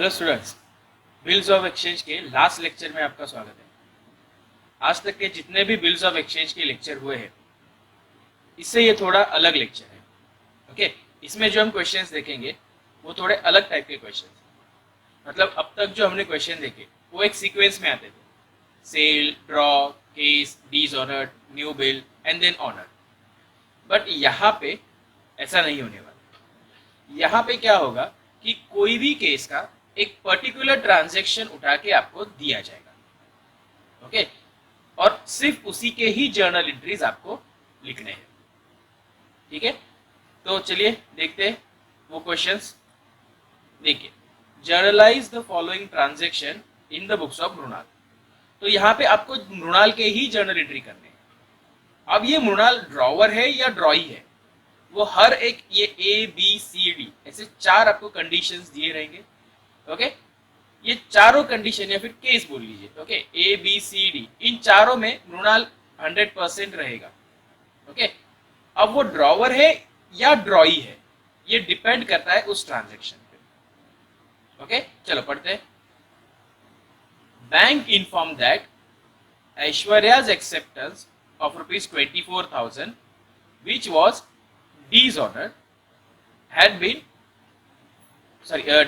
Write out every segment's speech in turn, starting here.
Hello students, bills of exchange के last lecture में आपका स्वागत है। आज तक के जितने भी बिल्स ऑफ एक्सचेंज के लेक्चर हुए हैं, इससे ये थोड़ा अलग लेक्चर है। ओके, इसमें जो हम क्वेश्चंस देखेंगे वो थोड़े अलग टाइप के क्वेश्चंस। मतलब अब तक जो हमने क्वेश्चन देखे वो एक सीक्वेंस में आते थे, sale, draw, case, dishonoured, new bill and then honour. But यहाँ पे ऐसा नहीं होने वाला। यहाँ पे क्या होगा कि कोई भी केस का एक पर्टिकुलर ट्रांजैक्शन उठा के आपको दिया जाएगा। ओके, और सिर्फ उसी के ही जर्नल एंट्रीज आपको लिखने हैं। ठीक है, तो चलिए देखते हैं वो क्वेश्चंस। देखिए, generalized the following transaction in the books of Mrinal. तो यहाँ पे आपको मृणाल के ही जर्नल एंट्री करने हैं। अब ये मृणाल ड्रॉवर है या ड्रॉई है, वो हर एक ये ए बी सी डी ऐसे चार आपको कंडीशंस दिए रहेंगे। ओके, ये चारों कंडीशन या फिर केस बोल लीजिए। Okay, A B C D, इन चारों में मृणाल 100% रहेगा। ओके, अब वो ड्रॉवर है या ड्रॉई है, ये डिपेंड करता है उस ट्रांजैक्शन पे। ओके, चलो पढ़ते हैं। Bank inform that Aishwarya's acceptance of ₹24,000 which was dishonored had been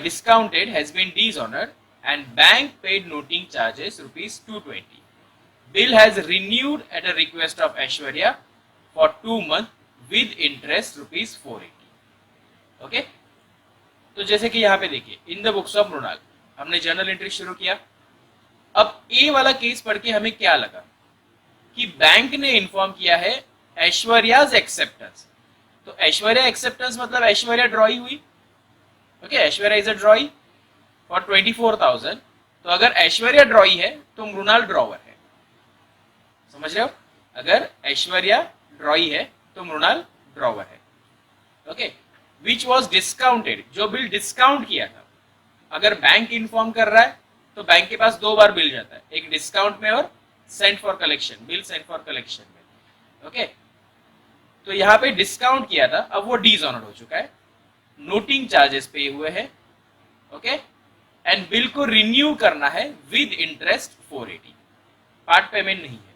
discounted has been dishonored and bank paid noting charges ₹220. Bill has renewed at a request of Aishwarya for 2 months with interest ₹480. Okay, तो जैसे कि यहाँ पे देखिए, in the books of Mrinal हमने journal entry शुरू किया। अब ए वाला केस पढ़ के हमें क्या लगा कि बैंक ने इन्फॉर्म किया है ऐश्वर्याज एक्सेप्टेंस। तो ऐश्वर्या एक्सेप्टेंस मतलब ऐश्वर्या ड्रॉई हुई। Okay, Aishwarya is a ड्रॉई for 24,000। तो अगर ऐश्वर्या ड्रॉई है तो मृणाल ड्रॉवर है। समझ रहे हो? अगर ऐश्वर्या ड्रॉई है तो मृणाल ड्रॉवर है। ओके, विच वॉज डिस्काउंटेड, जो बिल डिस्काउंट किया था। अगर बैंक इन्फॉर्म कर रहा है तो बैंक के पास दो बार बिल जाता है, एक डिस्काउंट में और sent for collection, bill sent for collection में। ओके, तो यहाँ पे डिस्काउंट किया था, अब वो डिसऑनर्ड हो चुका है, नोटिंग चार्जेस पे हुए हैं। ओके, एंड बिल को रिन्यू करना है विद इंटरेस्ट 480, पार्ट पेमेंट नहीं है।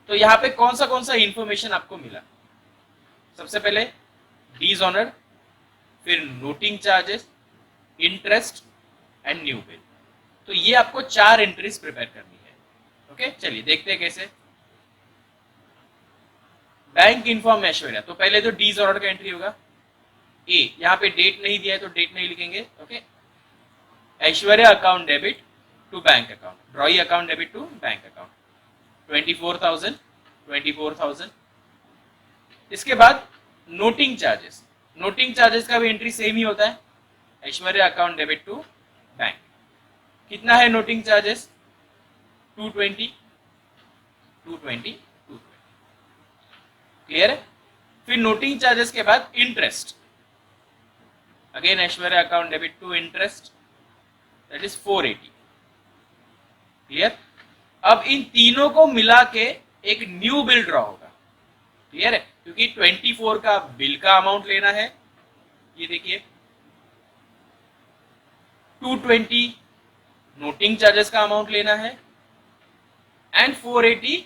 तो यहाँ पे कौन सा इंफॉर्मेशन आपको मिला? सबसे पहले डिसऑनर्ड, फिर noting charges, interest and new bill. तो ये आपको 4 एंट्रीज प्रिपेयर करनी है। ओके, चलिए देखते हैं कैसे। बैंक इन्फॉर्म ऐश्वर्या, तो पहले तो डिसऑनर्ड का एंट्री होगा। ए, यहाँ पे डेट नहीं दिया है तो डेट नहीं लिखेंगे। Okay, Aishwarya account debit to bank account, drawee account debit to bank account, 24,000। इसके बाद नोटिंग चार्जेस, नोटिंग चार्जेस का भी एंट्री सेम ही होता है, Aishwarya account debit to bank. कितना है नोटिंग चार्जेस? 220। क्लियर है? फिर नोटिंग चार्जेस के बाद interest, again Aishwarya account debit to interest, that is 480। Clear? अब इन तीनों को मिला के एक न्यू बिल ड्रॉ होगा। क्लियर है? क्योंकि 24 का बिल का अमाउंट लेना है, ये देखिए 220 नोटिंग चार्जेस का अमाउंट लेना है एंड 480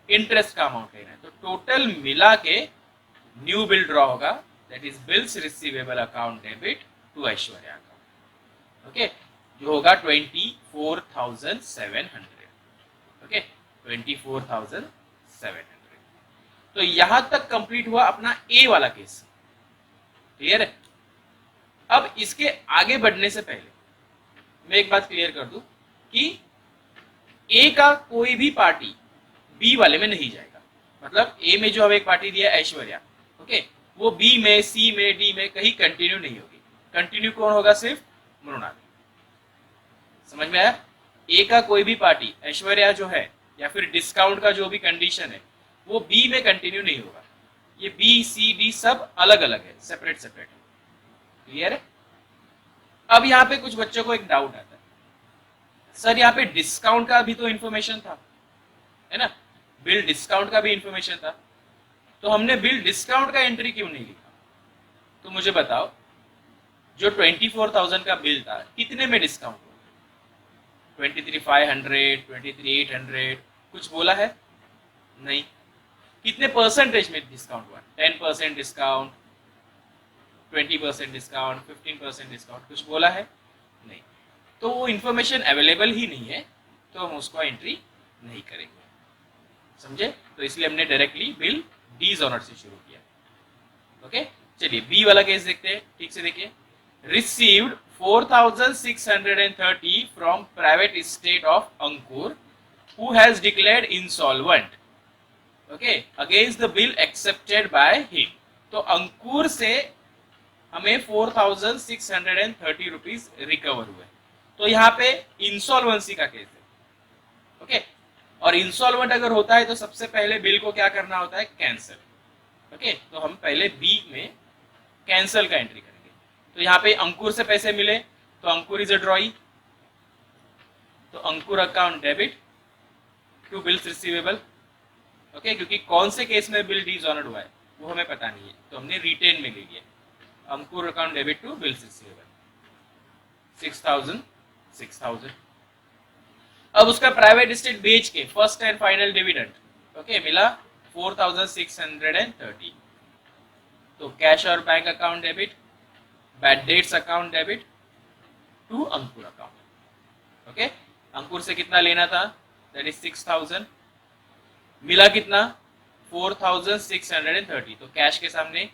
इंटरेस्ट का अमाउंट लेना है। तो टोटल मिला के न्यू बिल ड्रॉ होगा, that is bills receivable account debit to Aishwarya account. Okay, जो होगा 24,700। ओके, 24,700। तो यहां तक कंप्लीट हुआ अपना ए वाला केस। क्लियर है? अब इसके आगे बढ़ने से पहले मैं एक बात क्लियर कर दूं कि ए का कोई भी पार्टी बी वाले में नहीं जाएगा। मतलब ए में जो हमें एक पार्टी दिया ऐश्वर्या, ओके, वो बी में, सी में, डी में कहीं कंटिन्यू नहीं होगी। कंटिन्यू कौन होगा? सिर्फ मृणाल। समझ में आया? ए का कोई भी पार्टी ऐश्वर्या जो है या फिर डिस्काउंट का जो भी कंडीशन है वो बी में कंटिन्यू नहीं होगा। ये बी सी डी सब अलग अलग है, सेपरेट सेपरेट है। क्लियर है? अब यहाँ पे कुछ बच्चों को एक डाउट आता है, सर यहाँ पे डिस्काउंट का भी तो इंफॉर्मेशन था, है ना, बिल डिस्काउंट का भी इंफॉर्मेशन था, तो हमने बिल डिस्काउंट का एंट्री क्यों नहीं लिखा? तो मुझे बताओ, जो 24,000 का बिल था कितने में डिस्काउंट हुआ? 23,500, 23,800 कुछ बोला है? नहीं। कितने परसेंटेज में डिस्काउंट हुआ? 10% डिस्काउंट, 20% डिस्काउंट, 15% डिस्काउंट, कुछ बोला है? नहीं। तो वो इंफॉर्मेशन अवेलेबल ही नहीं है, तो हम उसको एंट्री नहीं करेंगे, समझे? तो इसलिए हमने डायरेक्टली बिल डिसऑनर्ड से शुरू किया। ओके, चलिए बी वाला केस देखते हैं, ठीक से देखिए। Received 4,630 from private estate of Ankur who has declared insolvent, okay, against the bill accepted by him. तो अंकुर से हमें 4,630 रुपीज रिकवर हुए। तो यहाँ पे इंसॉल्वेंसी का केस है, ओके। और इंसॉल्वेंट अगर होता है तो सबसे पहले बिल को क्या करना होता है? Cancel, okay. तो हम पहले बी में कैंसिल का एंट्री करेंगे। तो यहाँ पे अंकुर से पैसे मिले तो अंकुर इज अ ड्रॉई, तो Ankur account debit to bills receivable, okay. क्योंकि कौन से केस में बिल डिसऑनर्ड हुआ है वो हमें पता नहीं है, तो हमने रिटेन में ले लिया। Ankur account debit to bills receivable 6,000। अब उसका प्राइवेट एस्टेट बेच के first and final dividend, okay, मिला 4,630। तो कैश और bank account debit, bad debts account debit to Ankur account, okay. Ankur से कितना लेना था? That is 6,000। मिला कितना? 4,630। तो कैश के सामने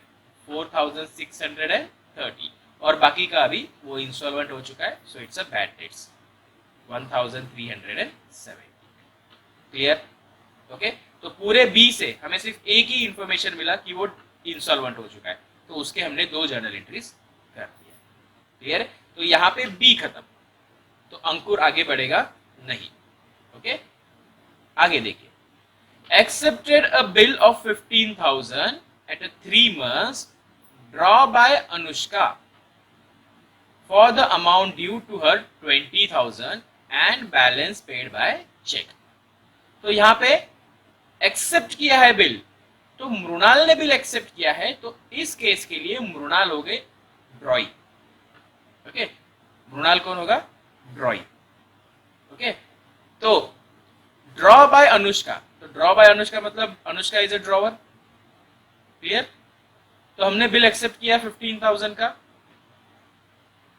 4,630 और बाकी का अभी वो इंसॉल्वेंट हो चुका है, so it's a bad debts 1,370। Clear? Okay. तो पूरे बी से हमें सिर्फ एक ही इंफॉर्मेशन मिला कि वो इंसॉल्वेंट हो चुका है, तो उसके हमने 2 जर्नल एंट्रीज कर दिया। क्लियर? तो यहाँ पे बी खत्म, तो अंकुर आगे बढ़ेगा नहीं, ओके। आगे देखिए, accepted a bill of 15,000 at a 3 months draw by Anushka for the amount due to her 20,000 and balance paid by check। तो यहाँ पे एक्सेप्ट किया है बिल, तो मृणाल ने बिल एक्सेप्ट किया है, तो इस केस के लिए मृणाल हो गए ड्रॉई, ओके। मृणाल कौन होगा? Drawee, okay. तो ड्रॉ बाय अनुष्का, तो ड्रॉ बाय अनुष्का मतलब Anushka is a drawer. Clear? तो हमने बिल एक्सेप्ट किया 15,000 का,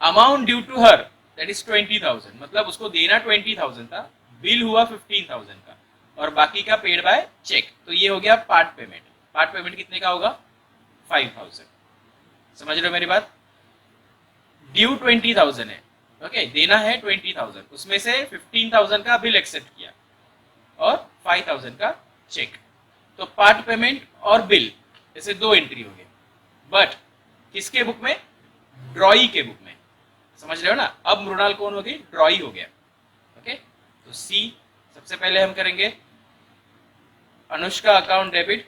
amount due to her that is 20,000, मतलब उसको देना 20,000 था, बिल हुआ 15,000 का और बाकी का पेड बाय चेक। तो ये हो गया पार्ट पेमेंट। पार्ट पेमेंट कितने का होगा? 5,000। समझ रहे हो मेरी बात? ड्यू 20,000 है, ओके, देना है 20,000, उसमें से 15,000 का बिल एक्सेप्ट किया और 5,000 का चेक। तो पार्ट पेमेंट और बिल ऐसे 2 एंट्री हो गए, बट किसके बुक में? ड्रॉई के बुक में। समझ रहे हो ना? अब मृणाल कौन हो गई? ड्रॉई हो गया, ओके। तो सी सबसे पहले हम करेंगे Anushka account debit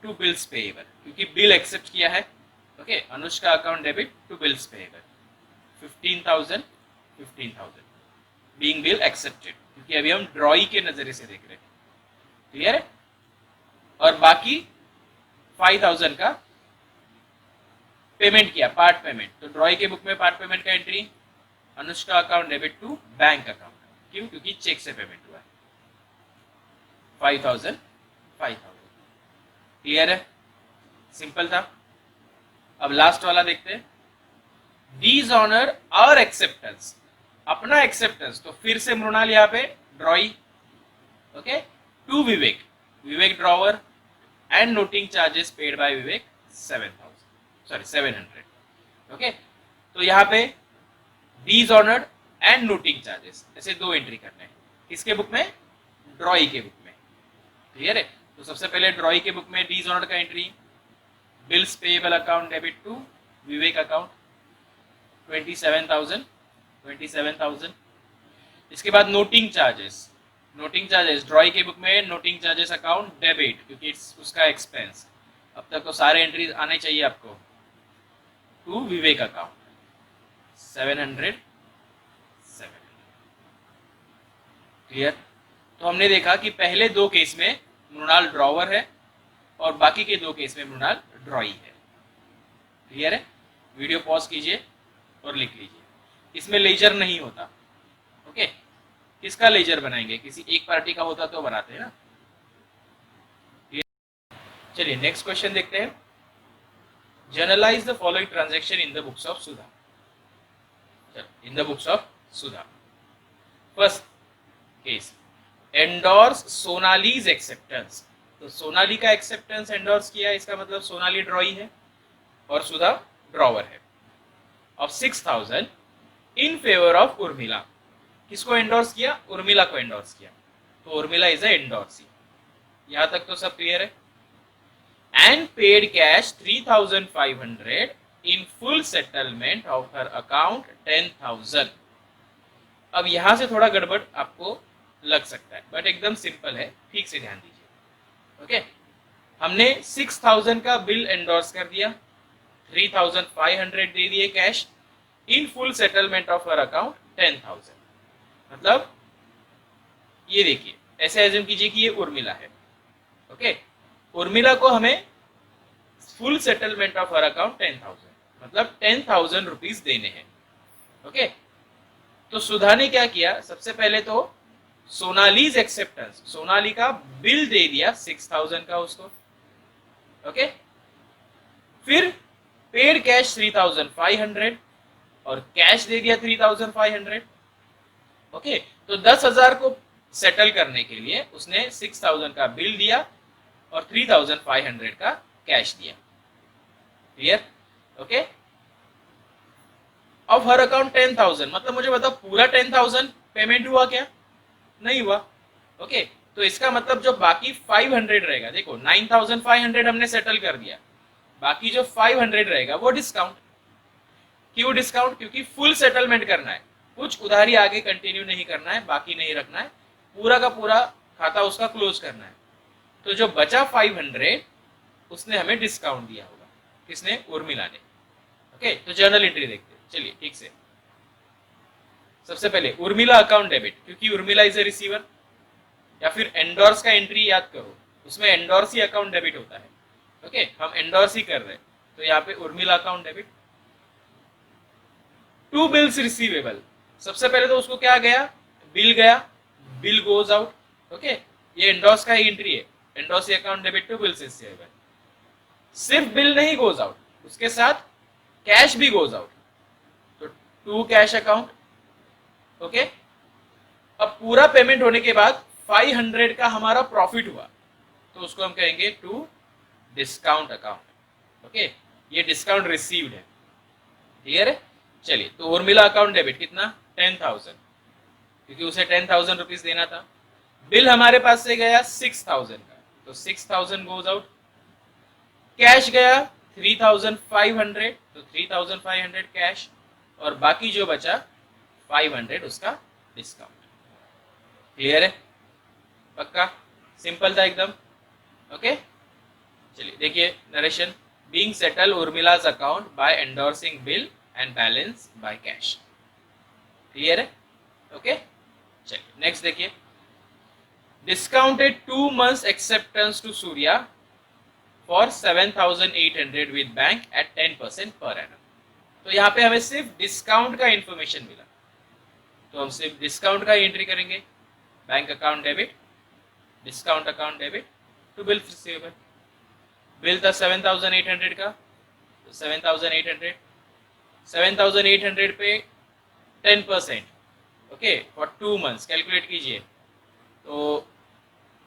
to bills payable, क्योंकि बिल एक्सेप्ट किया है, okay. Anushka account debit to bills payable 15,000 being bill accepted, क्योंकि अभी हम ड्रॉई के नजरिए से देख रहे हैं। क्लियर है? और बाकी 5,000 का पेमेंट किया, पार्ट पेमेंट। तो ड्रॉई के बुक में पार्ट पेमेंट का entry Anushka account debit to bank account. क्यों? क्योंकि चेक से पेमेंट हुआ है 5,000। क्लियर है? सिंपल था। अब लास्ट वाला देखते हैं, डिसऑनर और एक्सेप्टेंस, अपना एक्सेप्टेंस। तो फिर से मृणाल यहाँ पे drawee, okay, to Vivek, Vivek drawer and noting charges paid by Vivek 700, okay. तो यहाँ पे डिसऑनर्ड एंड नोटिंग चार्जेस ऐसे 2 एंट्री करने हैं। किसके बुक में? ड्रॉई के बुक में। क्लियर है? तो सबसे पहले ड्रॉई के बुक में डिसऑनर्ड का entry, bills payable account debit to Vivek account 27,000। इसके बाद नोटिंग चार्जेस, ड्रॉई के बुक में नोटिंग चार्जेस अकाउंट डेबिट, क्योंकि उसका एक्सपेंस। अब तक तो सारे एंट्रीज आने चाहिए आपको, टू विवेक अकाउंट 700। क्लियर? तो हमने देखा कि पहले 2 केस में मृणाल ड्रॉवर है और बाकी के 2 केस में मृणाल ड्रॉई है। क्लियर है? वीडियो पॉज कीजिए और लिख लीजिए, इसमें लेजर नहीं होता। ओके, किसका लेजर बनाएंगे, किसी एक पार्टी का होता तो बनाते हैं ना। चलिए नेक्स्ट क्वेश्चन देखते हैं। Journalize the following transaction in the books of Sudha. In the books of Sudha, first case, endorse Sonali's acceptance. तो सोनाली का एक्सेप्टेंस एंडोर्स किया, इसका मतलब सोनाली ड्रॉई है और सुधा ड्रॉवर है, of 6000 in favour of Urmila. किसको एंडोर्स किया, उर्मिला को एंडोर्स किया, तो उर्मिला इज ए एंडोर्सी। यहां तक तो सब क्लियर है। And paid cash 3500 in full settlement of her account 10,000। अब यहां से थोड़ा गड़बड़ आपको लग सकता है, बट एकदम सिंपल है, ठीक से ध्यान दीजिए। ओके, हमने 6000 का बिल एंडोर्स कर दिया, 3500 दे दिए cash, in full settlement of her account 10,000। मतलब ये देखिए, ऐसे एज्यूम कीजिए कि ये उर्मिला है। ओके, उर्मिला को हमें full settlement of her account 10,000, मतलब 10,000 रुपीज देने हैं। ओके, तो सुधा ने क्या किया, सबसे पहले तो सोनालीज एक्सेप्टेंस, सोनाली का बिल दे दिया 6000 का उसको। ओके, फिर पेड कैश 3500 और कैश दे दिया 3500। ओके, तो 10,000 को सेटल करने के लिए उसने 6000 का बिल दिया और 3500 का कैश दिया। Clear? Okay, of her account 10,000, मतलब मुझे बताओ पूरा 10,000 पेमेंट हुआ क्या, नहीं हुआ। ओके, तो इसका मतलब जो बाकी 500 रहेगा, देखो 9,500 हमने सेटल कर दिया, बाकी जो 500 रहेगा वो डिस्काउंट। क्यों डिस्काउंट, क्योंकि फुल सेटलमेंट करना है, कुछ उधारी आगे कंटिन्यू नहीं करना है, बाकी नहीं रखना है, पूरा का पूरा खाता उसका क्लोज करना है। तो जो बचा 500 उसने हमें डिस्काउंट दिया होगा, किसने, उर्मिला ने। ओके, तो जर्नल एंट्री देखते हैं। चलिए ठीक से, सबसे पहले उर्मिला अकाउंट डेबिट, क्योंकि उर्मिला इज ए रिसीवर, या फिर एंडोर्स का एंट्री याद करो, उसमें एंडोर्स ही अकाउंट डेबिट होता है। ओके, हम एंडोर्स ही कर रहे हैं, तो यहाँ पे Urmila account debit. To bills receivable, सबसे पहले तो उसको क्या गया, बिल गया, बिल गोज आउट। ओके, ये एंडोर्स का ही एंट्री है, endorse account debit to bills receivable. सिर्फ बिल नहीं गोज आउट, उसके साथ कैश भी गोज आउट, तो टू कैश अकाउंट। ओके, अब पूरा पेमेंट होने के बाद 500 का हमारा प्रॉफिट हुआ, तो उसको हम कहेंगे टू डिस्काउंट अकाउंट। ओके, ये डिस्काउंट रिसीव्ड है। क्लियर है? चलिए, तो उर्मिला अकाउंट डेबिट कितना, 10,000, क्योंकि उसे 10,000 रुपीज देना था। बिल हमारे पास से गया 6,000 का, तो 6,000 गोज आउट। कैश गया 3,500, तो 3,500 कैश, और बाकी जो बचा 500 उसका डिस्काउंट। क्लियर है? पक्का? सिंपल था एकदम। ओके, चलिए देखिए narration, being settle Urmila's account by endorsing bill and balance by cash. Clear है? ओके, चलिए नेक्स्ट देखिए, discounted 2 months acceptance to Surya for 7,800 with bank at 10% per annum. तो यहाँ पे हमें सिर्फ डिस्काउंट का इंफॉर्मेशन मिला, तो हम सिर्फ डिस्काउंट का एंट्री करेंगे, bank account debit, discount account debit to bill receivable. Bill था 7,800 का, तो 7,800, 7,800 पे 10%, ओके, फॉर 2 months कैलकुलेट कीजिए, तो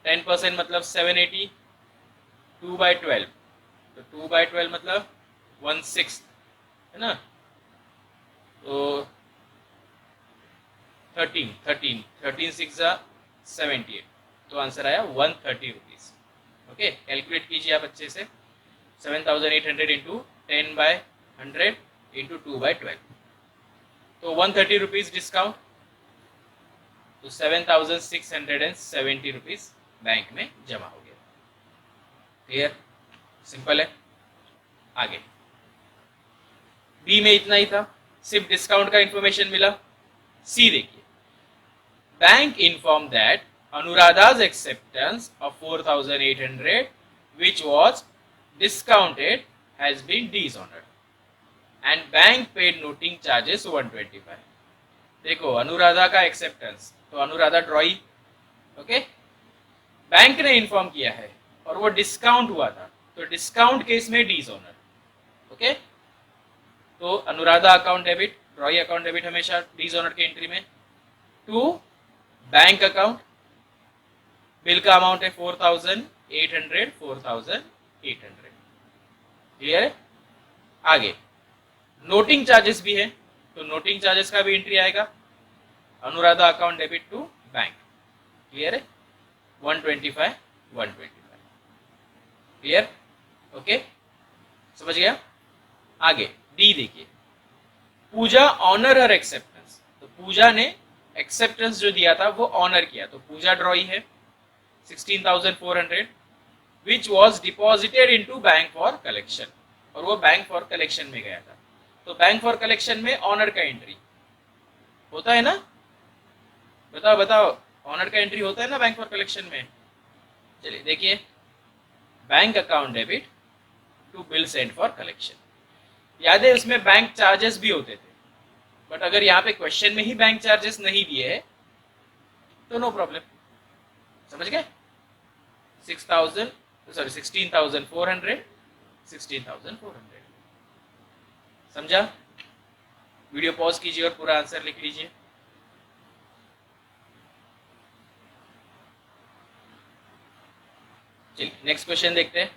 10% मतलब 780, 2/12, तो 2/12 मतलब 1/6 है ना, तो 13 6 78, तो आंसर आया 130 रुपीज। ओके, कैलकुलेट कीजिए आप अच्छे से, 7,800 इंटू 10/100 इंटू 2/12, तो 130 रुपीज डिस्काउंट, तो 7,670 रुपीज बैंक में जमा हो गया। क्लियर? सिंपल है। आगे बी में इतना ही था, सिर्फ डिस्काउंट का इंफॉर्मेशन मिला। सी देखिए, बैंक इन्फॉर्म दैट अनुराधा's acceptance of 4,800 which was discounted has been dishonored। and bank paid noting charges 125. देखो अनुराधा का एक्सेप्टेंस, तो अनुराधा ड्रॉई, ओके, बैंक ने इन्फॉर्म किया है और वो डिस्काउंट हुआ था, तो डिस्काउंट केस में डी इज ऑनर, ओके। तो Anuradha account debit, ड्रॉई account debit हमेशा डी इज ऑनर के एंट्री में। टू बैंक अकाउंट, बिल का अमाउंट है 4800, 4800, क्लियर है। आगे नोटिंग चार्जेस भी है, तो नोटिंग चार्जेस का भी एंट्री आएगा, Anuradha account debit to bank, clear है, 125, 125, क्लियर, ओके, समझ गया। आगे डी देखिए, पूजा ऑनर हर एक्सेप्टेंस, तो पूजा ने एक्सेप्टेंस जो दिया था वो ऑनर किया, तो पूजा ड्रॉई है 16,400 which was deposited into bank for collection, और वो बैंक फॉर कलेक्शन में गया था, तो बैंक फॉर कलेक्शन में ऑनर का एंट्री होता है ना, बताओ बताओ, ऑनर का एंट्री होता है ना बैंक फॉर कलेक्शन में। चलिए देखिए, bank account debit to bill send for collection, याद है उसमें बैंक चार्जेस भी होते थे, बट अगर यहाँ पे क्वेश्चन में ही बैंक चार्जेस नहीं दिए है तो नो प्रॉब्लम, समझ गए। 16,400, 16,400, समझा। वीडियो पॉज कीजिए और पूरा आंसर लिख लीजिए। चलिए नेक्स्ट क्वेश्चन देखते हैं।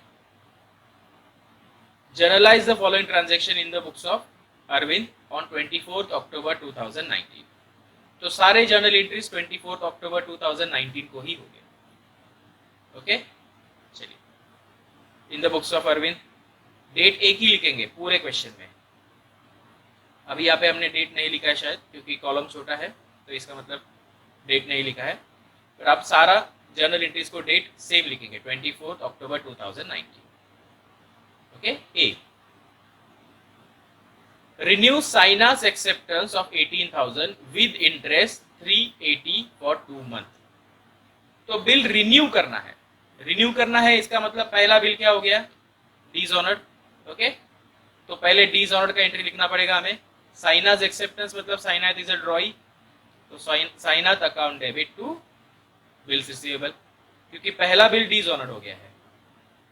Journalize the following transaction in the books of Arvind on 24 October 2019। तो सारे जर्नल एंट्रीज 24 अक्टूबर 2019 को ही हो गए, ओके। चलिए in the books of Arvind, date एक ही लिखेंगे पूरे क्वेश्चन में। अभी यहाँ पे हमने डेट नहीं लिखा है शायद, क्योंकि कॉलम छोटा है, तो इसका मतलब डेट नहीं लिखा है, पर आप सारा जर्नल एंट्रीज को डेट सेम लिखेंगे, 24 October 2019, okay. A, renew Saina's acceptance of 18,000 with interest 380 for 2 months। तो बिल रिन्यू करना है, रिन्यू करना है इसका मतलब पहला बिल क्या हो गया, डिसऑनर्ड, ओके। तो पहले डिसऑनर्ड का एंट्री लिखना पड़ेगा हमें। साइनाज एक्सेप्टेंस मतलब साइनाथ इज अ ड्रॉई, तो Sainath account debit to bills receivable, क्योंकि पहला बिल डिसऑनर्ड हो गया है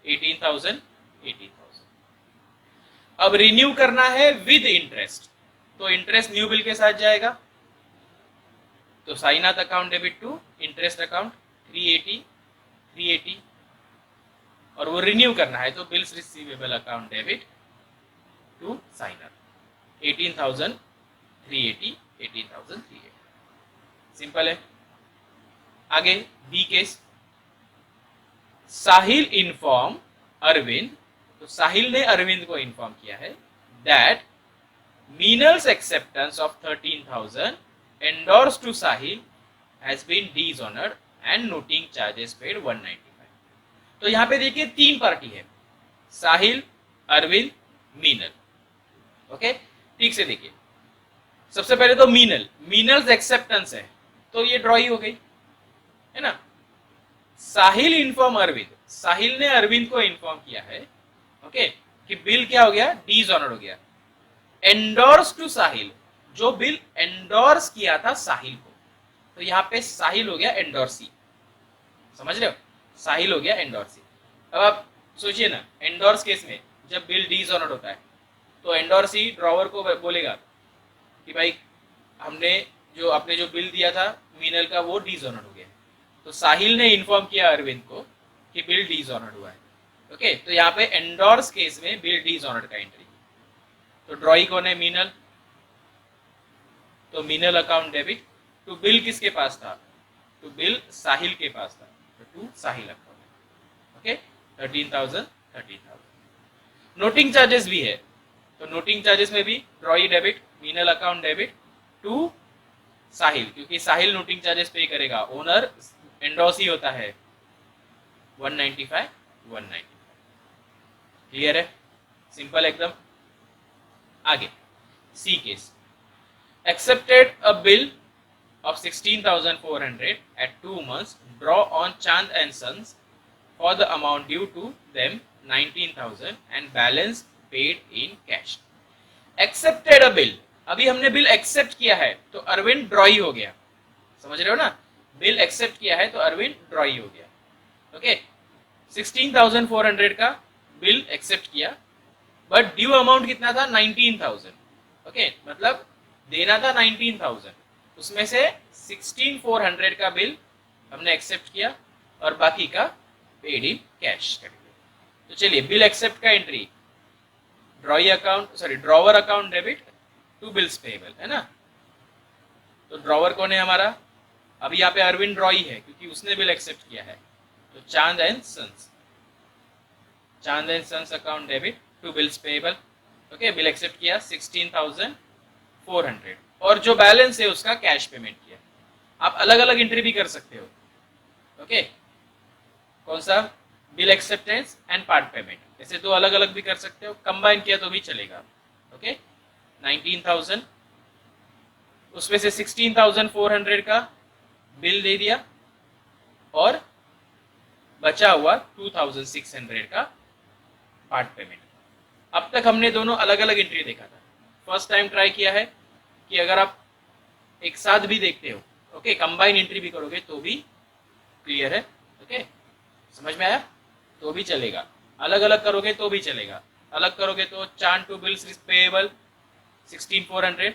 18,000। अब रिन्यू करना है विद इंटरेस्ट, तो इंटरेस्ट न्यू बिल के साथ जाएगा, तो Sainath account debit to interest account 380, और वो रिन्यू करना है तो bills receivable account debit to Sainath 18,380, 18,380, simple है। आगे B case, Sahil inform Arvind, तो साहिल ने अरविंद को इन्फॉर्म किया है that Meenal's acceptance of 13,000 endorse to Sahil has been dishonoured and noting charges paid 195। तो यहाँ पे देखिए तीन पार्टी है, साहिल, अरविंद, मीनल, ओके। ठीक से देखिए, सबसे पहले तो मीनल्स एक्सेप्टेंस है, तो ये ड्रॉई हो गई है ना। साहिल इन्फॉर्म अरविंद, साहिल ने अरविंद को इन्फॉर्म किया है, ओके, कि बिल क्या हो गया, डिसऑनर्ड हो गया। एंडोर्स टू साहिल, जो बिल एंडोर्स किया था साहिल को, तो यहाँ पे साहिल हो गया एंडोर्सी, समझ रहे हो, साहिल हो गया एंडोर्सी। अब आप सोचिए ना, एंडोर्स केस में जब बिल डिसऑनर्ड होता है तो एंडोर्सी ड्रॉवर को बोलेगा कि भाई आपने जो बिल दिया था मीनल का वो डिसऑनर्ड हो गया, तो साहिल ने इन्फॉर्म किया अरविंद को कि बिल डिसऑनर्ड हुआ है, ओके। तो यहाँ पे एंडोर्स केस में बिल डिसऑनर्ड का एंट्री, तो ड्रॉई कौन है, मीनल, तो Minal account debit to bill किसके पास था, टू बिल साहिल के पास था, तो to Sahil account, okay. 13,000। Noting charges भी है, तो नोटिंग चार्जेस में भी drawee debit, Meenal account debit to Sahil, क्योंकि साहिल नोटिंग चार्जेस पे करेगा, ओनर एंडोर्स ही होता है, 195, 195, क्लियर है, सिंपल एकदम। आगे सी case, accepted a bill of 16,400 at 2 months draw on Chand and Sons for the amount due to them 19,000 and balance paid in cash। Accepted a bill, अभी हमने bill accept किया है तो अरविंद ड्रॉई हो गया, समझ रहे हो ना, बिल एक्सेप्ट किया है तो अरविंद ड्रॉई हो गया। ओके, 16,400 का बिल एक्सेप्ट किया, बट ड्यू अमाउंट कितना था, 19,000। ओके, मतलब देना था 19,000, उसमें से 16,400 का बिल हमने एक्सेप्ट किया और बाकी का पेड इन कैश कर दिया। तो चलिए बिल एक्सेप्ट का entry, drawer account debit to bills payable, है ना। तो ड्रॉवर कौन है हमारा, अभी यहाँ पे अरविंद रॉय है क्योंकि उसने बिल एक्सेप्ट किया है, तो Chand and sons account debit to bills payable. Okay, bill accept किया 16,400 और जो बैलेंस है उसका कैश पेमेंट किया। आप अलग अलग एंट्री भी कर सकते हो। ओके, कौन सा, bill acceptance and part payment, ऐसे दो अलग अलग भी कर सकते हो, कंबाइन किया तो भी चलेगा। ओके, 19,000 उसमें से 16,400 का बिल दे दिया और बचा हुआ 2,600 का पार्ट पेमेंट। अब तक हमने दोनों अलग अलग एंट्री देखा था, फर्स्ट टाइम ट्राई किया है कि अगर आप एक साथ भी देखते हो, ओके, कंबाइन एंट्री भी करोगे तो भी क्लियर है। ओके, समझ में आया, तो भी चलेगा, अलग अलग करोगे तो भी चलेगा। अलग करोगे तो चांद टू बिल्स पेएबल 16,400,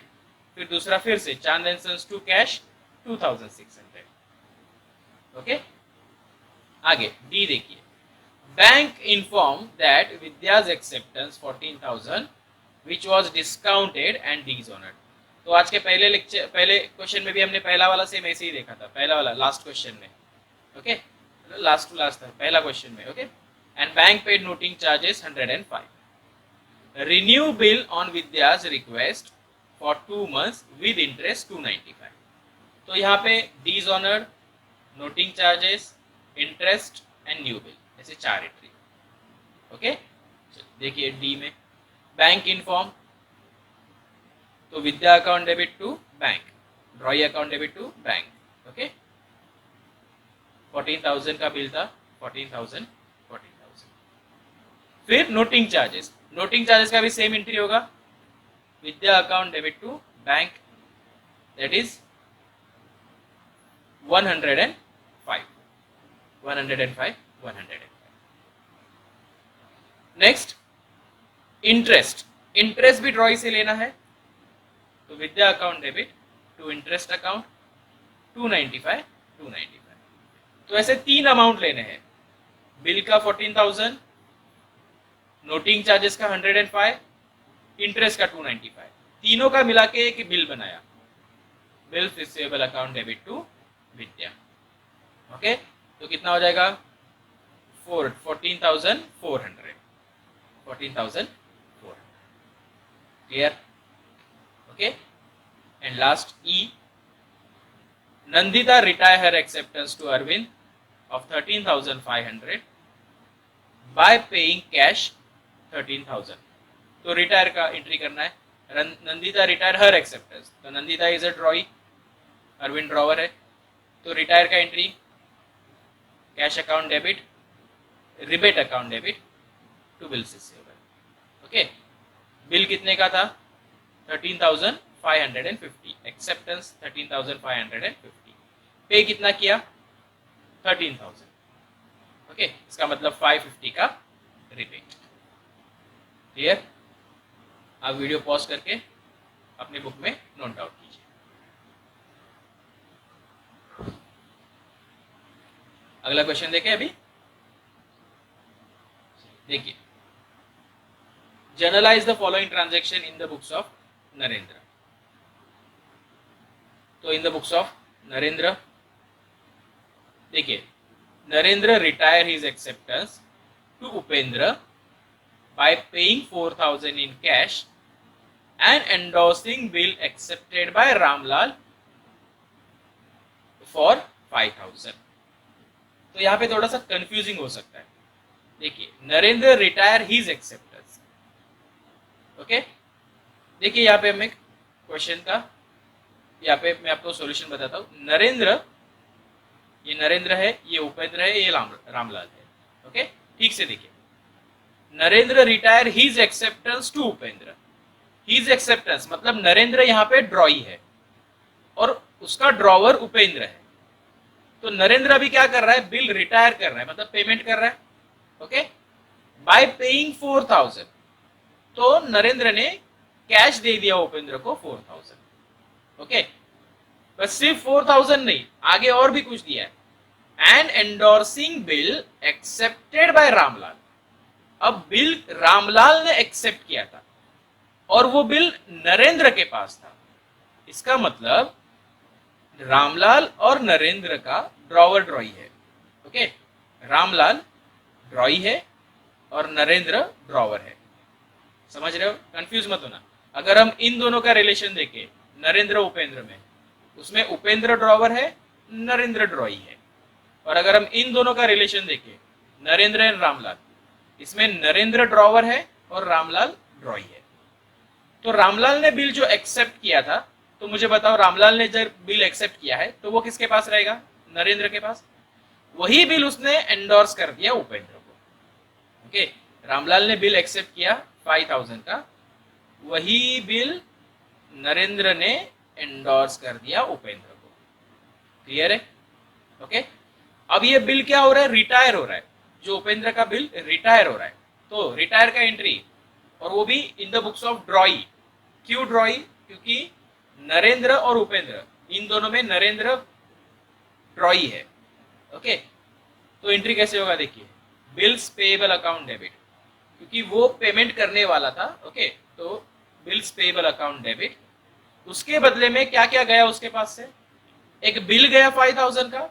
फिर दूसरा फिर से Chand and sons to cash 2,600। Okay, आगे डी देखिए, bank inform that Vidya's acceptance 14,000 which was discounted and dishonoured. तो आज के पहले क्वेश्चन में भी हमने पहला वाला सेम ऐसे ही देखा था, पहला वाला लास्ट क्वेश्चन में। ओके, लास्ट टू लास्ट था पहला क्वेश्चन में। Okay, and bank paid noting charges 105, renew bill on Vidya's request for 2 months with interest 295। तो यहाँ पे dishonoured, noting charges, interest and new bill, ऐसे 4 एंट्री। ओके, देखिए डी में बैंक इन्फॉर्म, तो Vidya account debit to bank, drawee account debit to bank. Okay, 14,000 का bill था, 14,000। फिर नोटिंग चार्जेस का भी सेम एंट्री होगा, Vidya account debit to bank, that is 105। Next interest भी ड्रॉई से लेना है, तो Vidya account debit to interest account 295। तो ऐसे 3 अमाउंट लेने हैं, बिल का 14,000, नोटिंग चार्जेस का 105, इंटरेस्ट का 295, तीनों का मिला के एक बिल बनाया, bill receivable account debit to Vidya. Okay, तो कितना हो जाएगा 14,400। Clear. Okay, and last E, Nandita retire her acceptance to Arvind of 13,500 by paying cash 13,000। तो रिटायर का एंट्री करना है, नंदिता रिटायर हर एक्सेप्टेंस, तो Nandita is a drawee, Arvind drawer है, तो रिटायर का entry cash account debit, rebate account debit to bills receivable. Okay, bill कितने का था 13,550, एक्सेप्टेंस 13,550, पे कितना किया 13,000। ओके, इसका मतलब 550 का रिबेट। क्लियर। आप वीडियो पॉज करके अपने बुक में नोट डाउन कीजिए। अगला क्वेश्चन देखें अभी, देखिए, generalized the following transaction in the books of Narendra. तो in the books of Narendra देखिए, Narendra retire his acceptance to Upendra by paying 4,000 in cash and endorsing bill accepted by Ramlal for 5,000। तो यहाँ पे थोड़ा सा कंफ्यूजिंग हो सकता है। देखिए, Narendra retire his acceptance. Okay, देखिए यहाँ पे हम एक क्वेश्चन का, यहाँ पे मैं आपको सॉल्यूशन बताता हूँ। नरेंद्र, ये नरेंद्र है, ये उपेंद्र है, ये रामलाल है। ओके, ठीक से देखिए, Narendra retire his acceptance to Upendra, his acceptance मतलब नरेंद्र यहाँ पे ड्रॉई है और उसका ड्रॉवर उपेंद्र है। तो नरेंद्र अभी क्या कर रहा है, बिल रिटायर कर रहा है मतलब पेमेंट कर रहा है। ओके, बाय पेइंग 4000, तो नरेंद्र ने कैश दे दिया उपेंद्र को 4000। ओके, बस सिर्फ 4000 नहीं, आगे और भी कुछ दिया है। And endorsing bill accepted by Ramlal. अब बिल रामलाल ने एक्सेप्ट किया था और वो बिल नरेंद्र के पास था। इसका मतलब रामलाल और नरेंद्र का ड्रॉवर ड्रॉई है। ओके, रामलाल ड्रॉई है और नरेंद्र ड्रॉवर है। समझ रहे हो, कंफ्यूज मत होना। अगर हम इन दोनों का रिलेशन देखें नरेंद्र उपेंद्र में, उसमें उपेंद्र ड्रॉवर है, नरेंद्र ड्रॉई है। और अगर हम इन दोनों का रिलेशन देखें नरेंद्र एंड रामलाल, इसमें नरेंद्र ड्रॉवर है और रामलाल ड्रॉई है। तो रामलाल ने बिल जो एक्सेप्ट किया था, तो मुझे बताओ रामलाल ने जब बिल एक्सेप्ट किया है तो वो किसके पास रहेगा, नरेंद्र के पास। वही बिल उसने एंडोर्स कर दिया उपेंद्र को। ओके, रामलाल ने बिल एक्सेप्ट किया 5000 का, वही बिल नरेंद्र ने एंडोर्स कर दिया उपेंद्र को। क्लियर है? ओके, अब ये बिल क्या हो रहा है, रिटायर हो रहा है। जो उपेंद्र का बिल रिटायर हो रहा है, तो रिटायर का एंट्री, और वो भी इन द बुक्स ऑफ ड्रॉई। क्यों ड्रॉई? क्योंकि नरेंद्र और उपेंद्र इन दोनों में नरेंद्र ड्रॉई है। ओके, तो एंट्री कैसे होगा देखिए, बिल्स पेएबल अकाउंट डेबिट, क्योंकि वो पेमेंट करने वाला था। ओके, तो बिल्स पेएबल अकाउंट डेबिट, उसके बदले में क्या क्या गया उसके पास से, एक बिल गया 5000 का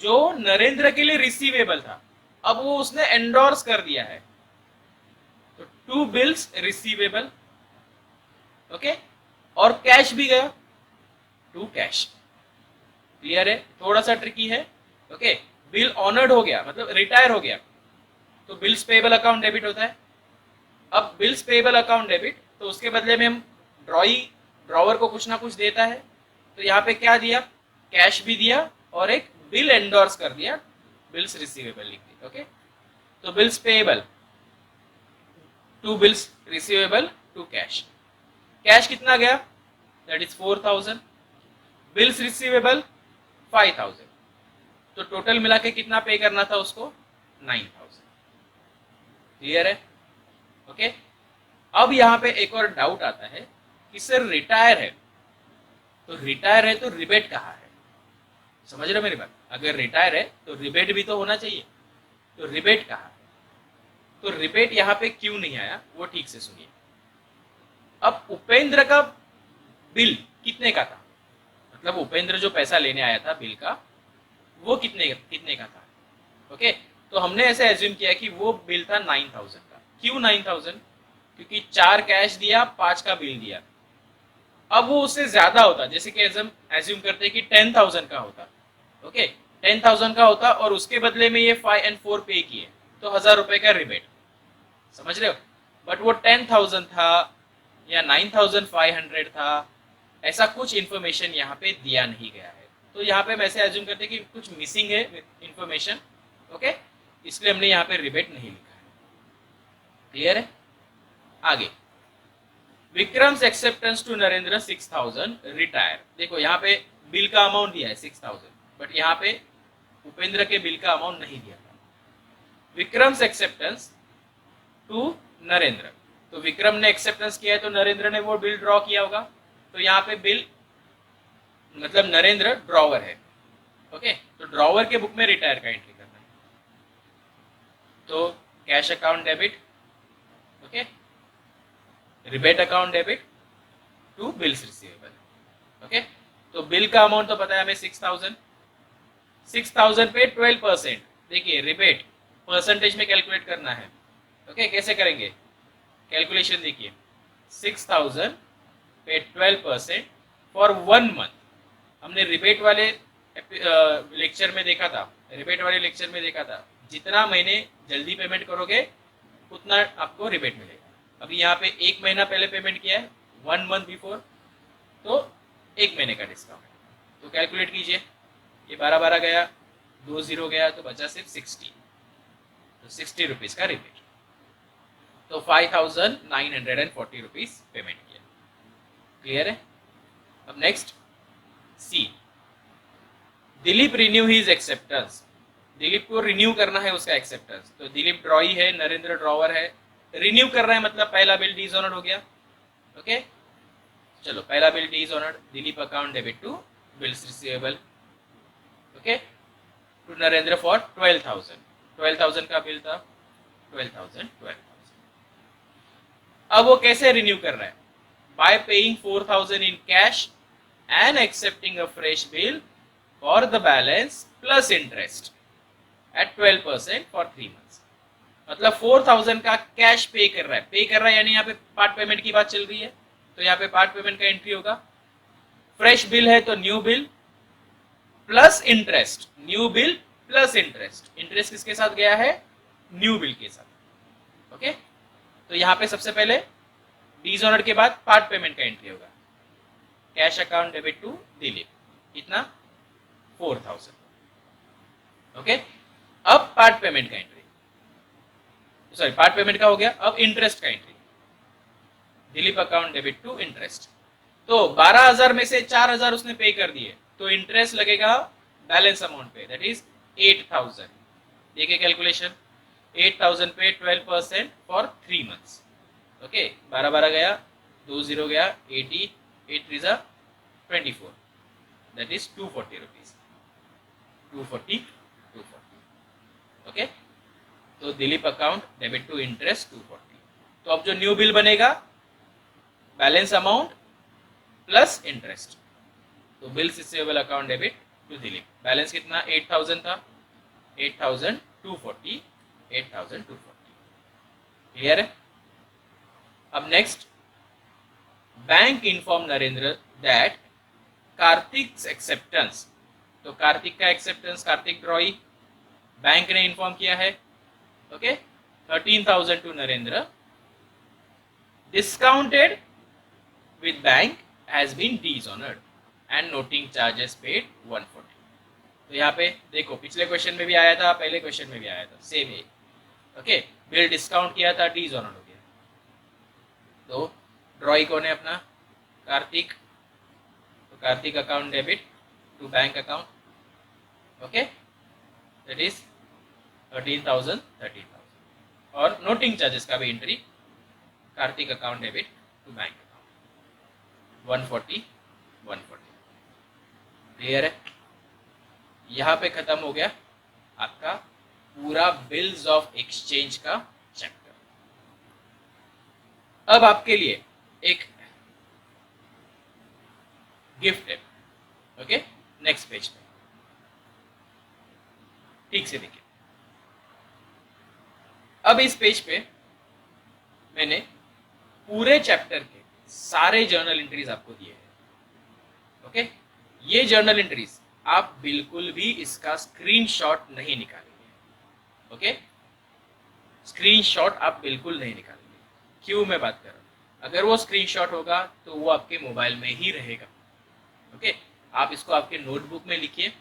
जो नरेंद्र के लिए रिसीवेबल था, अब वो उसने एंडोर्स कर दिया है, तो 2 बिल्स रिसीवेबल। ओके, और कैश भी गया, 2 कैश। क्लियर है? थोड़ा सा ट्रिकी है। ओके, बिल ऑनर्ड हो गया मतलब रिटायर हो गया, तो बिल्स पेएबल अकाउंट डेबिट होता है। अब बिल्स पेएबल अकाउंट डेबिट, तो उसके बदले में हम ड्रॉवर को कुछ ना कुछ देता है, तो यहाँ पे क्या दिया, कैश भी दिया और एक बिल एंडोर्स कर दिया, बिल्स रिसीवेबल लिख दिया। ओके, तो bills payable 2 bills receivable 2 cash. Cash कितना गया, दैट इज 4000, बिल्स रिसीवेबल 5000, तो टोटल मिला के कितना पे करना था उसको, 9000। क्लियर है? ओके, अब यहाँ पे एक और डाउट आता है कि सर रिटायर है, तो रिटायर है तो रिबेट कहाँ है? समझ रहे हो मेरी बात? अगर रिटायर है तो रिबेट भी तो होना चाहिए, तो रिबेट कहाँ है? तो रिबेट यहाँ पे क्यों नहीं आया वो ठीक से सुनिए। अब उपेंद्र का बिल कितने का था, मतलब उपेंद्र जो पैसा लेने आया था बिल का, वो कितने का था। ओके, तो हमने ऐसे एज्यूम किया कि वो बिल था 9000 का। क्यों 9000? क्योंकि 4 कैश दिया, 5 का बिल दिया। अब वो उससे ज्यादा होता, जैसे कि एज्यूम करते हैं कि 10,000 का होता। ओके, 10,000 का होता और उसके बदले में ये 5 and 4 पे किए, तो 1000 रुपए का रिबेट। समझ रहे हो? बट वो 10,000 था या 9,500 था, ऐसा कुछ इंफॉर्मेशन यहाँ पे दिया नहीं गया है। तो यहाँ पे हम ऐसे एज्यूम करते हैं कि कुछ मिसिंग है इंफॉर्मेशन। ओके, इसलिए हमने यहाँ पे रिबेट नहीं लिखा है। क्लियर है? आगे, Vikram's acceptance to Narendra 6000 retire. देखो यहाँ पे बिल का अमाउंट दिया है 6000, बट यहाँ पे उपेंद्र के बिल का अमाउंट नहीं दिया था। विक्रम्स एक्सेप्टेंस टू नरेंद्र, तो विक्रम ने एक्सेप्टेंस किया है तो नरेंद्र ने वो बिल ड्रॉ किया होगा, तो यहाँ पे बिल मतलब नरेंद्र ड्रॉवर है। ओके, तो ड्रॉवर के बुक में रिटायर का एंट्री करना है, तो cash account debit, okay, rebate account debit to bills receivable. Okay, तो बिल का अमाउंट तो पता है हमें 6000, 6000 पे 12%। देखिए रिबेट परसेंटेज में कैलकुलेट करना है। ओके, कैसे करेंगे कैलकुलेशन, देखिए 6000 पे 12% फॉर 1 मंथ। हमने रिबेट वाले लेक्चर में देखा था, जितना महीने जल्दी पेमेंट करोगे उतना आपको रिबेट मिलेगा। अभी यहाँ पे 1 महीना पहले पेमेंट किया है, 1 मंथ बिफोर, तो 1 महीने का डिस्काउंट। तो कैलकुलेट कीजिए, ये 12 गया, 2 0 गया, तो बचा सिर्फ 60, तो 60 रुपीज का रिबेट। तो 5,940 रुपीज पेमेंट किया। क्लियर है? अब next C, Dilip renew his acceptance. Dilip को रिन्यू करना है उसका एक्सेप्टेंस। तो दिलीप ड्रॉई है, नरेंद्र ड्रॉवर है, रिन्यू कर रहा है मतलब पहला बिल डिसऑनर्ड हो गया। ओके, चलो पहला bill dishonoured, Dilip account debit to bills receivable. Okay, to Narendra for 12,000, 12,000 का बिल था, 12,000, 12,000। अब वो कैसे रिन्यू कर रहा है? Bye paying 4,000 in cash and accepting a fresh bill for the balance plus interest eight 12% for 3 months. मतलब 4,000 का कैश पे कर रहा है, यानी यहाँ पे पार्ट पेमेंट की बात चल रही है, तो यहाँ पे पार्ट पेमेंट का एंट्री होगा। फ्रेश बिल है तो new bill plus interest, new bill plus interest. Interest किसके साथ गया है? न्यू बिल के साथ। ओके, तो यहाँ पे सबसे पहले डिसऑनर्ड के बाद पार्ट पेमेंट का एंट्री होगा। Cash account debit to Dilip, कितना? 4,000। ओके, अब पार्ट पेमेंट का एंट्री, सॉरी पार्ट पेमेंट का हो गया। अब इंटरेस्ट का entry, Dilip account debit to interest. तो 12,000 में से 4,000 उसने पे कर दिए, तो इंटरेस्ट लगेगा बैलेंस अमाउंट पे, दैट इज 8,000। देखिए कैलकुलेशन, 8,000 पे 12% फॉर 3 मंथ्स। ओके, 12 गया, 20 गया, 80, 8 3 24, दैट इज 240 रुपीज, 240, 240। ओके, तो Dilip account debit to interest 240। तो अब जो न्यू बिल बनेगा, बैलेंस अमाउंट प्लस इंटरेस्ट, तो bills receivable account debit to Dilip. Balance कितना? 8,000 था, 8,240, 8,240। क्लियर है? अब next, bank inform Narendra that Kartik acceptance. तो कार्तिक का एक्सेप्टेंस, कार्तिक ड्रॉई, बैंक ने इन्फॉर्म किया है। Okay, 13,000 to Narendra, discounted with bank has been dishonoured and noting charges paid 140। तो यहाँ पे देखो, पिछले क्वेश्चन में भी आया था, पहले क्वेश्चन में भी आया था, सेम है। ओके, बिल डिस्काउंट किया था, डिसऑनर्ड हो गया। तो ड्रॉई कौन है? अपना कार्तिक। तो Kartik account debit to bank account. Okay, that is 13,000, 13,000। और नोटिंग चार्जेस का भी entry, Kartik account debit to bank account 140, 140। Clear है? यहां पे खत्म हो गया आपका पूरा बिल्स ऑफ एक्सचेंज का चैप्टर। अब आपके लिए एक गिफ्ट है। ओके, नेक्स्ट पेज पे ठीक से देखिए। अब इस पेज पे मैंने पूरे चैप्टर के सारे जर्नल एंट्रीज आपको दिए हैं। ओके, ये जर्नल एंट्रीज आप बिल्कुल भी इसका स्क्रीनशॉट नहीं निकालेंगे। ओके, स्क्रीनशॉट आप बिल्कुल नहीं निकालेंगे। क्यों मैं बात कर रहा हूं? अगर वो स्क्रीनशॉट होगा तो वो आपके मोबाइल में ही रहेगा। ओके, आप इसको आपके नोटबुक में लिखिए।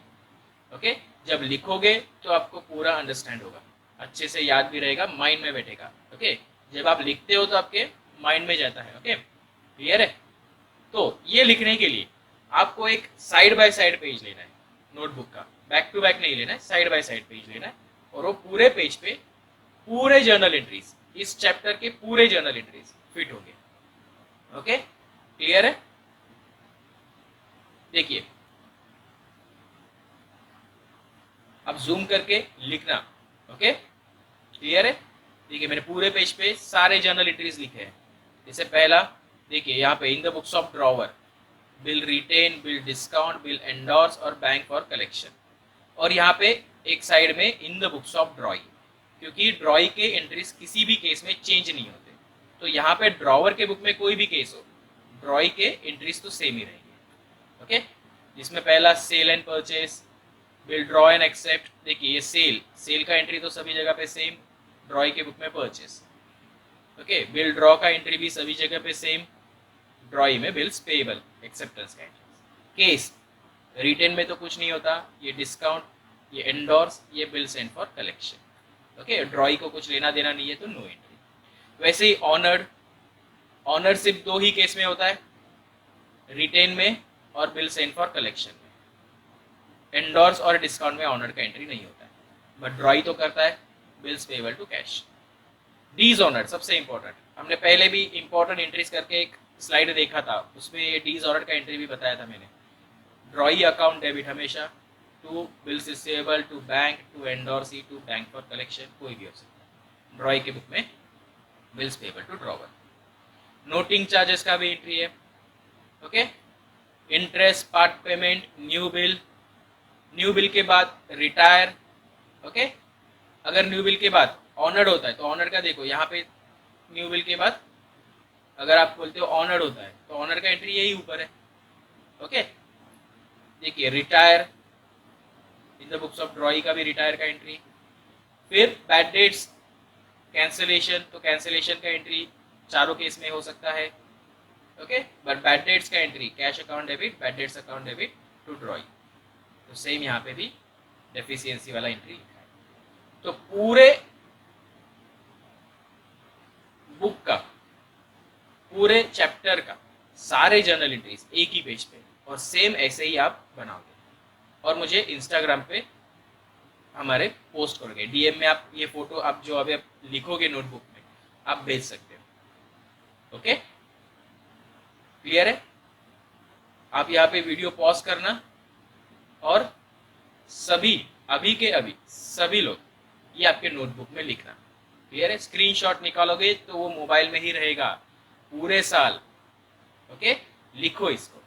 ओके, जब लिखोगे तो आपको पूरा अंडरस्टैंड होगा, अच्छे से याद भी रहेगा, माइंड में बैठेगा। ओके, जब आप लिखते हो तो आपके माइंड में जाता है। ओके, क्लियर है? तो ये लिखने के लिए आपको एक साइड बाय साइड पेज लेना है नोटबुक का, बैक टू बैक नहीं लेना है, साइड बाय साइड पेज लेना है। और वो पूरे पेज पे पूरे जर्नल एंट्रीज, इस चैप्टर के पूरे जर्नल एंट्रीज फिट होंगे। ओके, क्लियर है? देखिए, अब जूम करके लिखना। ओके, क्लियर है? देखिए, मैंने पूरे पेज पे सारे जर्नल एंट्रीज लिखे हैं। जैसे पहला देखिए, यहाँ पे in the books of drawer, bill written, bill discount, bill endorse और बैंक फॉर कलेक्शन। और यहाँ पे एक साइड में in the books of drawee, क्योंकि ड्रॉई के एंट्रीज किसी भी केस में चेंज नहीं होते। तो यहाँ पे ड्रॉवर के बुक में कोई भी केस हो, ड्रॉई के एंट्रीज तो सेम ही रहेंगे। ओके, जिसमें पहला sale and purchase, bill draw and accept. देखिए, ये सेल का एंट्री तो सभी जगह पे सेम, ड्रॉई के बुक में परचेस। ओके, बिल ड्रॉ का एंट्री भी सभी जगह पे सेम, ड्रॉई में बिल्स पेएबल एक्सेप्टेंस का एंट्री। केस रिटेन में तो कुछ नहीं होता, ये डिस्काउंट, ये एंडोर्स, ये bill send for collection. Okay, ड्रॉई को कुछ लेना देना नहीं है तो नो एंट्री। वैसे ही ऑनर्ड, ऑनर सिर्फ दो ही केस में होता है, रिटेन में और बिल सेंड फॉर कलेक्शन में। एंडोर्स और डिस्काउंट में ऑनर का एंट्री नहीं होता है, बट ड्रॉई तो करता है, bills payable to cash. Dishonour सबसे इंपॉर्टेंट, हमने पहले भी इंपॉर्टेंट एंट्रीज करके एक स्लाइड देखा था, उसमें ये डीज ऑनर का एंट्री भी बताया था मैंने। ड्रॉई अकाउंट डेबिट हमेशा to bills receivable, to bank, to endorsee, to bank for collection, कोई भी हो सकता है ड्रॉई के बुक में। Bills payable to drawer. Noting charges का भी एंट्री है, okay. Interest, part payment, new bill, new bill के बाद रिटायर, ओके। अगर न्यू बिल के बाद ऑनर्ड होता है तो ऑनर का देखो यहाँ पे, न्यू बिल के बाद अगर आप बोलते हो ऑनर्ड होता है तो ऑनर का एंट्री यही ऊपर है, ओके। देखिए retire, in the books of drawee का भी रिटायर का एंट्री। फिर बैड डेट्स, कैंसिलेशन, तो कैंसिलेशन का एंट्री चारों केस में हो सकता है, ओके। बट बैड डेट्स का entry cash account debit, bad debts account debit to drawee. तो सेम यहाँ पे भी डेफिशिएंसी वाला एंट्री लिखा है। तो पूरे बुक का, पूरे चैप्टर का सारे जर्नल एंट्रीज एक ही पेज पे, और सेम ऐसे ही आप बनाओगे और मुझे इंस्टाग्राम पे हमारे पोस्ट करोगे। डीएम में आप ये फोटो, आप जो अभी आप लिखोगे नोटबुक में, आप भेज सकते हो, ओके। क्लियर है? आप यहाँ पे वीडियो पॉज करना और सभी, अभी के अभी सभी लोग ये आपके नोटबुक में लिखना। क्लियर है? स्क्रीनशॉट निकालोगे तो वो मोबाइल में ही रहेगा पूरे साल, ओके। लिखो इसको।